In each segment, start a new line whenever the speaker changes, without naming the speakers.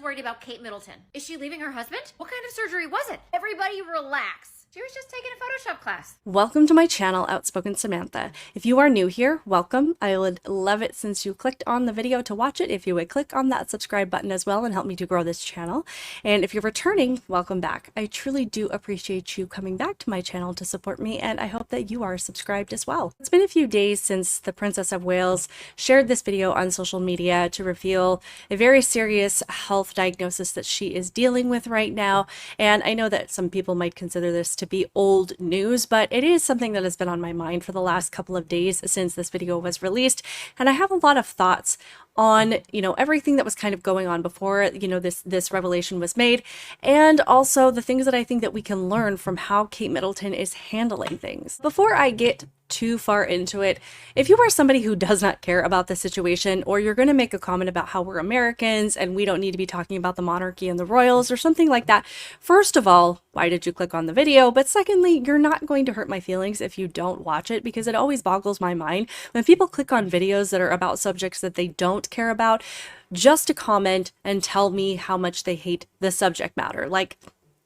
worried about Kate Middleton. Is she leaving her husband? What kind of surgery was it? Everybody relax. She was just taking a Photoshop class.
Welcome to my channel, Outspoken Samantha. If you are new here, welcome. I would love it since you clicked on the video to watch it. If you would click on that subscribe button as well and help me to grow this channel. And if you're returning, welcome back. I truly do appreciate you coming back to my channel to support me, and I hope that you are subscribed as well. It's been a few days since the Princess of Wales shared this video on social media to reveal a very serious health diagnosis that she is dealing with right now. And I know that some people might consider this to be old news, but it is something that has been on my mind for the last couple of days since this video was released. And I have a lot of thoughts on, everything that was kind of going on before, this revelation was made, and also the things that I think that we can learn from how Kate Middleton is handling things. Before I get too far into it, if you are somebody who does not care about the situation, or you're going to make a comment about how we're Americans and we don't need to be talking about the monarchy and the royals or something like that, first of all, why did you click on the video? But secondly, you're not going to hurt my feelings if you don't watch it, because it always boggles my mind when people click on videos that are about subjects that they don't care about just to comment and tell me how much they hate the subject matter. Like,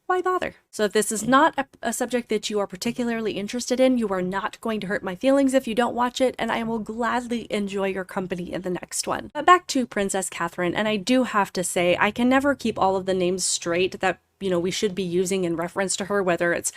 why bother? So if this is not a subject that you are particularly interested in, you are not going to hurt my feelings if you don't watch it, and I will gladly enjoy your company in the next one. But back to Princess Catherine, and I do have to say, I can never keep all of the names straight that we should be using in reference to her, whether it's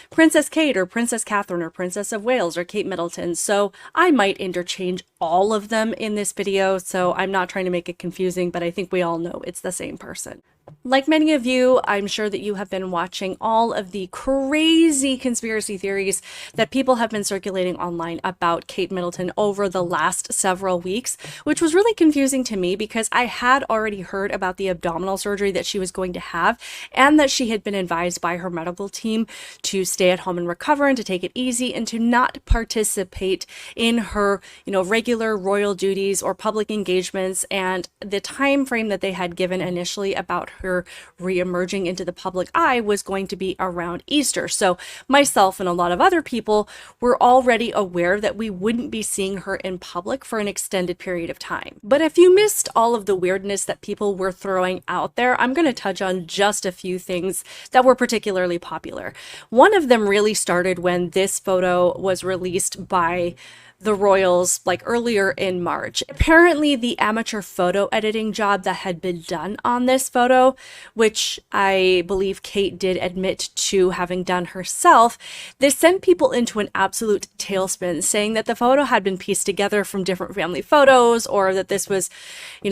Princess Kate or Princess Catherine or Princess of Wales or Kate Middleton. So I might interchange all of them in this video, so I'm not trying to make it confusing, but I think we all know it's the same person. Like many of you, I'm sure that you have been watching all of the crazy conspiracy theories that people have been circulating online about Kate Middleton over the last several weeks, which was really confusing to me because I had already heard about the abdominal surgery that she was going to have, and that she had been advised by her medical team to stay at home and recover and to take it easy and to not participate in her, regular royal duties or public engagements. And the time frame that they had given initially about her re-emerging into the public eye was going to be around Easter. So myself and a lot of other people were already aware that we wouldn't be seeing her in public for an extended period of time. But if you missed all of the weirdness that people were throwing out there, I'm going to touch on just a few things that were particularly popular. One of them really started when this photo was released by the royals, like earlier in March. Apparently the amateur photo editing job that had been done on this photo, which I believe Kate did admit to having done herself, this sent people into an absolute tailspin, saying that the photo had been pieced together from different family photos, or that this was,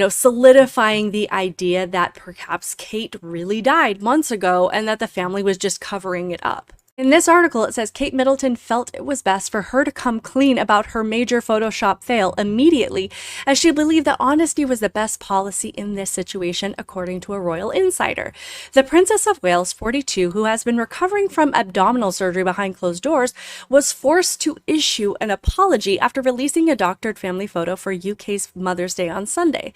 solidifying the idea that perhaps Kate really died months ago and that the family was just covering it up. In this article, it says Kate Middleton felt it was best for her to come clean about her major Photoshop fail immediately, as she believed that honesty was the best policy in this situation, according to a royal insider. The Princess of Wales, 42, who has been recovering from abdominal surgery behind closed doors, was forced to issue an apology after releasing a doctored family photo for UK's Mother's Day on Sunday.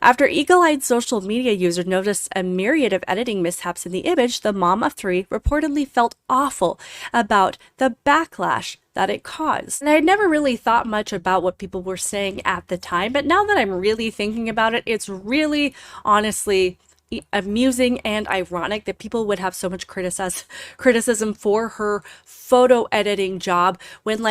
After eagle-eyed social media users noticed a myriad of editing mishaps in the image, the mom of three reportedly felt awful about the backlash that it caused. And I had never really thought much about what people were saying at the time, but now that I'm really thinking about it, it's really, honestly, amusing and ironic that people would have so much criticism for her photo editing job when,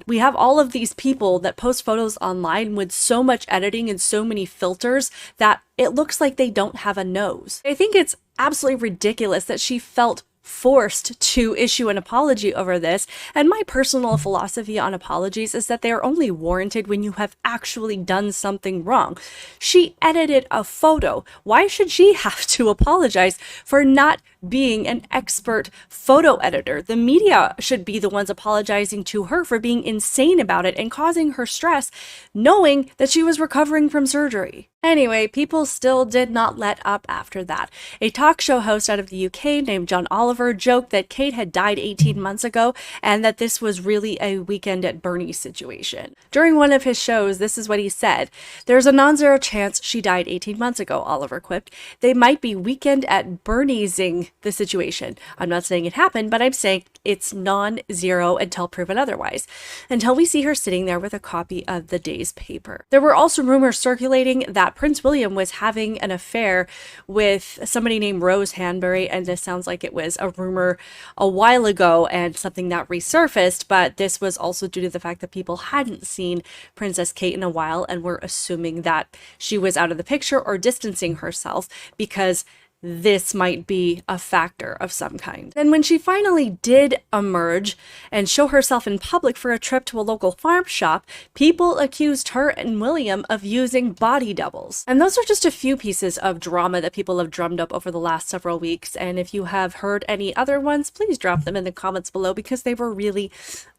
we have all of these people that post photos online with so much editing and so many filters that it looks like they don't have a nose. I think it's absolutely ridiculous that she felt forced to issue an apology over this, and my personal philosophy on apologies is that they are only warranted when you have actually done something wrong. She edited a photo. Why should she have to apologize for not being an expert photo editor? The media should be the ones apologizing to her for being insane about it and causing her stress, knowing that she was recovering from surgery. Anyway, people still did not let up after that. A talk show host out of the UK named John Oliver joked that Kate had died 18 months ago and that this was really a weekend at Bernie's situation. During one of his shows, this is what he said: "There's a non-zero chance she died 18 months ago," Oliver quipped. "They might be weekend at Bernie'sing dismissing the situation. I'm not saying it happened, but I'm saying it's non-zero until proven otherwise, until we see her sitting there with a copy of the day's paper. There were also rumors circulating that Prince William was having an affair with somebody named Rose Hanbury, and this sounds like it was a rumor a while ago and something that resurfaced, but this was also due to the fact that people hadn't seen Princess Kate in a while and were assuming that she was out of the picture or distancing herself because this might be a factor of some kind. And when she finally did emerge and show herself in public for a trip to a local farm shop, people accused her and William of using body doubles. And those are just a few pieces of drama that people have drummed up over the last several weeks. And if you have heard any other ones, please drop them in the comments below because they were really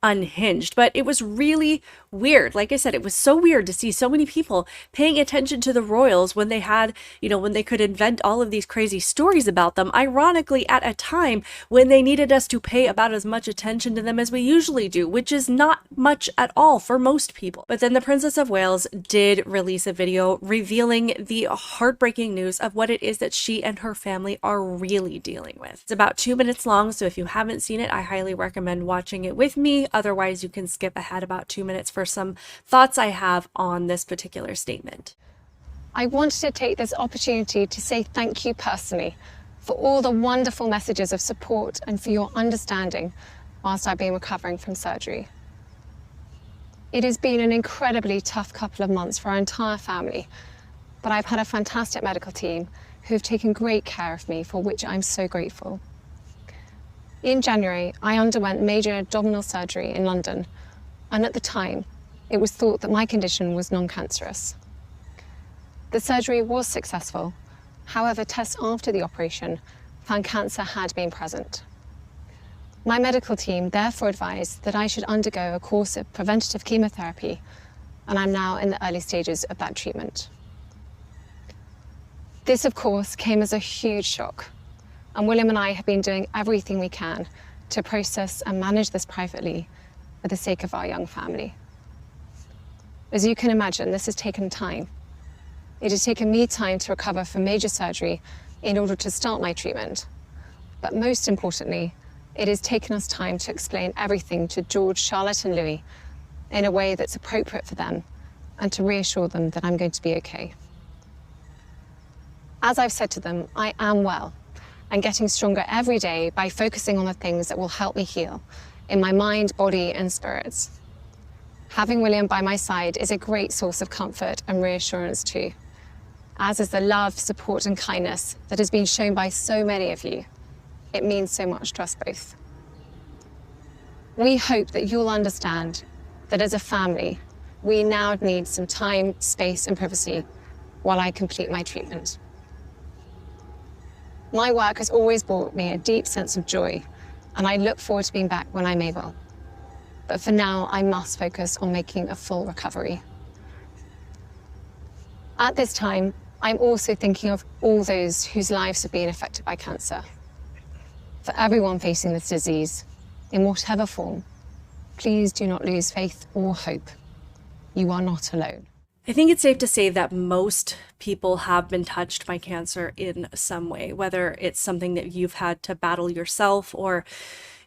unhinged. But it was really weird. Like I said, it was so weird to see so many people paying attention to the royals when they had, when they could invent all of these crazy stories about them, ironically at a time when they needed us to pay about as much attention to them as we usually do, which is not much at all for most people. But then the Princess of Wales did release a video revealing the heartbreaking news of what it is that she and her family are really dealing with. It's about 2 minutes long, so if you haven't seen it, I highly recommend watching it with me. Otherwise, you can skip ahead about 2 minutes for some thoughts I have on this particular statement.
I wanted to take this opportunity to say thank you personally for all the wonderful messages of support and for your understanding whilst I've been recovering from surgery. It has been an incredibly tough couple of months for our entire family, but I've had a fantastic medical team who have taken great care of me, for which I'm so grateful. In January, I underwent major abdominal surgery in London, and at the time, it was thought that my condition was non-cancerous. The surgery was successful. However, tests after the operation found cancer had been present. My medical team therefore advised that I should undergo a course of preventative chemotherapy, and I'm now in the early stages of that treatment. This, of course, came as a huge shock, and William and I have been doing everything we can to process and manage this privately for the sake of our young family. As you can imagine, this has taken time. It has taken me time to recover from major surgery in order to start my treatment. But most importantly, it has taken us time to explain everything to George, Charlotte, and Louis in a way that's appropriate for them and to reassure them that I'm going to be okay. As I've said to them, I am well and getting stronger every day by focusing on the things that will help me heal in my mind, body, and spirits. Having William by my side is a great source of comfort and reassurance too, as is the love, support, and kindness that has been shown by so many of you. It means so much to us both. We hope that you'll understand that as a family, we now need some time, space, and privacy while I complete my treatment. My work has always brought me a deep sense of joy, and I look forward to being back when I'm able. But for now, I must focus on making a full recovery. At this time, I'm also thinking of all those whose lives have been affected by cancer. For everyone facing this disease, in whatever form, please do not lose faith or hope. You are not alone.
I think it's safe to say that most people have been touched by cancer in some way, whether it's something that you've had to battle yourself, or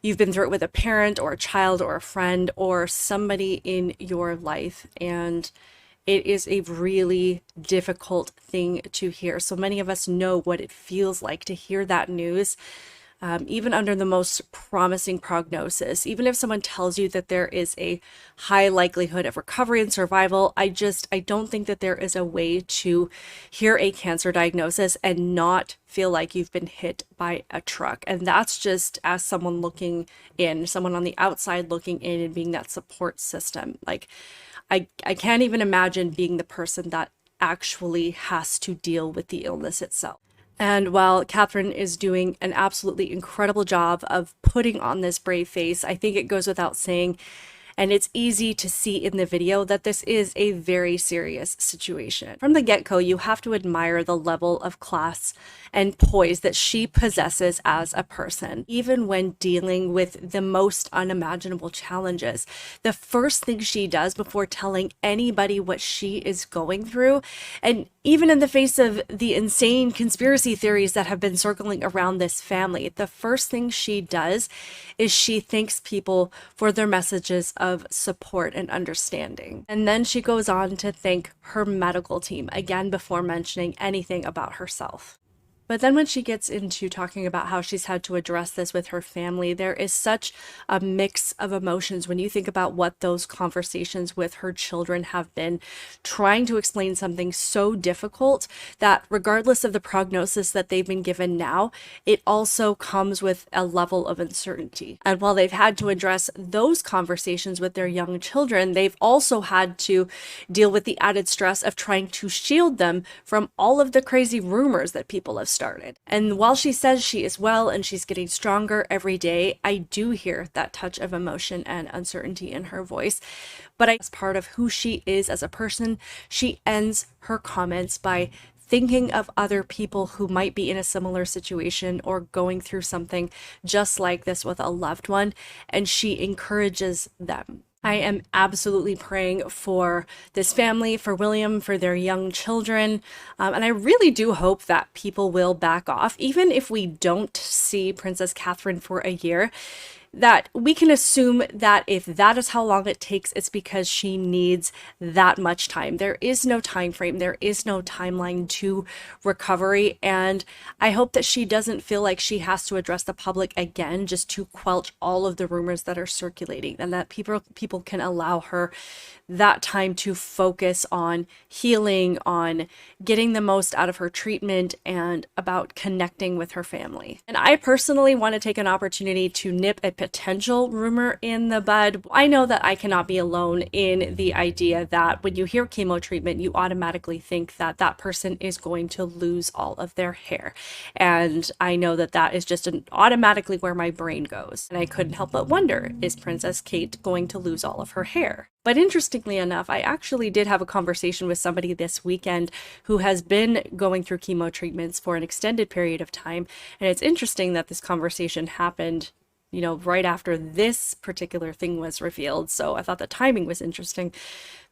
you've been through it with a parent or a child or a friend or somebody in your life. And it is a really difficult thing to hear. So many of us know what it feels like to hear that news. Even under the most promising prognosis, even if someone tells you that there is a high likelihood of recovery and survival, I don't think that there is a way to hear a cancer diagnosis and not feel like you've been hit by a truck. And that's just as someone looking in, someone on the outside looking in and being that support system. Like, I can't even imagine being the person that actually has to deal with the illness itself. And while Catherine is doing an absolutely incredible job of putting on this brave face, I think it goes without saying, and it's easy to see in the video, that this is a very serious situation. From the get-go, you have to admire the level of class and poise that she possesses as a person. Even when dealing with the most unimaginable challenges, the first thing she does before telling anybody what she is going through, and Even in the face of the insane conspiracy theories that have been circling around this family, the first thing she does is she thanks people for their messages of support and understanding. And then she goes on to thank her medical team, again, before mentioning anything about herself. But then when she gets into talking about how she's had to address this with her family, there is such a mix of emotions when you think about what those conversations with her children have been, trying to explain something so difficult that regardless of the prognosis that they've been given now, it also comes with a level of uncertainty. And while they've had to address those conversations with their young children, they've also had to deal with the added stress of trying to shield them from all of the crazy rumors that people have started. And while she says she is well and she's getting stronger every day, I do hear that touch of emotion and uncertainty in her voice. But as part of who she is as a person, she ends her comments by thinking of other people who might be in a similar situation or going through something just like this with a loved one, and she encourages them. I am absolutely praying for this family, for William, for their young children. And I really do hope that people will back off, even if we don't see Princess Catherine for a year, that we can assume that if that is how long it takes, it's because she needs that much time. There is no time frame. There is no timeline to recovery. And I hope that she doesn't feel like she has to address the public again just to quelch all of the rumors that are circulating, and that people can allow her that time to focus on healing, on getting the most out of her treatment, and about connecting with her family. And I personally want to take an opportunity to nip a potential rumor in the bud. I know that I cannot be alone in the idea that when you hear chemo treatment, you automatically think that that person is going to lose all of their hair. And I know that that is just automatically where my brain goes. And I couldn't help but wonder, is Princess Kate going to lose all of her hair? But interestingly enough, I actually did have a conversation with somebody this weekend who has been going through chemo treatments for an extended period of time. And it's interesting that this conversation happened, right after this particular thing was revealed. So I thought the timing was interesting.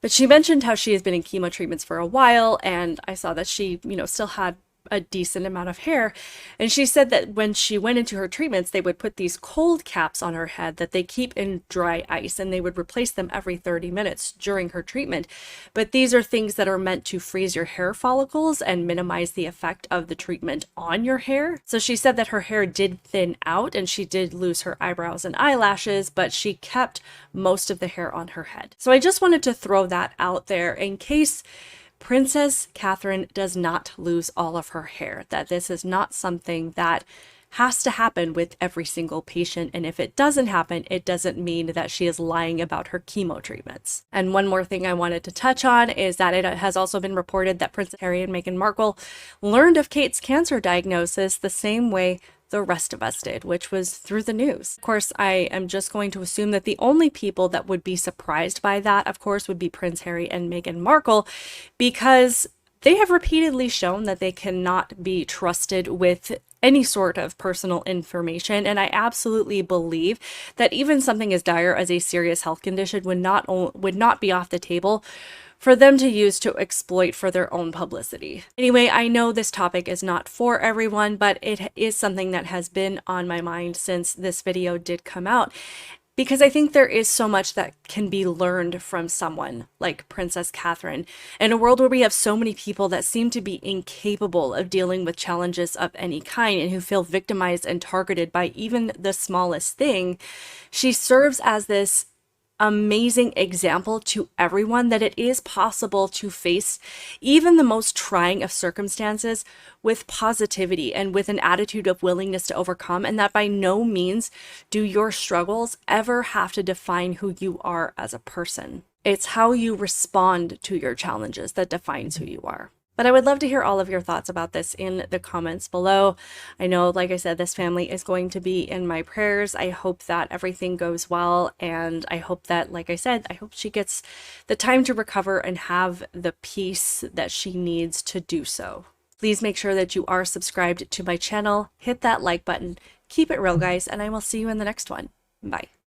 But she mentioned how she has been in chemo treatments for a while, and I saw that she, still had a decent amount of hair. And she said that when she went into her treatments, they would put these cold caps on her head that they keep in dry ice, and they would replace them every 30 minutes during her treatment. But these are things that are meant to freeze your hair follicles and minimize the effect of the treatment on your hair. So she said that her hair did thin out and she did lose her eyebrows and eyelashes, but she kept most of the hair on her head. So I just wanted to throw that out there in case Princess Catherine does not lose all of her hair, that this is not something that has to happen with every single patient. And if it doesn't happen, it doesn't mean that she is lying about her chemo treatments. And one more thing I wanted to touch on is that it has also been reported that Prince Harry and Meghan Markle learned of Kate's cancer diagnosis the same way the rest of us did, which was through the news. Of course, I am just going to assume that the only people that would be surprised by that, of course, would be Prince Harry and Meghan Markle, because they have repeatedly shown that they cannot be trusted with any sort of personal information. And I absolutely believe that even something as dire as a serious health condition would not be off the table for them to use to exploit for their own publicity. Anyway, I know this topic is not for everyone, but it is something that has been on my mind since this video did come out, because I think there is so much that can be learned from someone like Princess Catherine. In a world where we have so many people that seem to be incapable of dealing with challenges of any kind and who feel victimized and targeted by even the smallest thing, she serves as this amazing example to everyone that it is possible to face even the most trying of circumstances with positivity and with an attitude of willingness to overcome, and that by no means do your struggles ever have to define who you are as a person. It's how you respond to your challenges that defines who you are. But I would love to hear all of your thoughts about this in the comments below. I know, like I said, this family is going to be in my prayers. I hope that everything goes well. And I hope that, like I said, I hope she gets the time to recover and have the peace that she needs to do so. Please make sure that you are subscribed to my channel. Hit that like button. Keep it real, guys, and I will see you in the next one. Bye.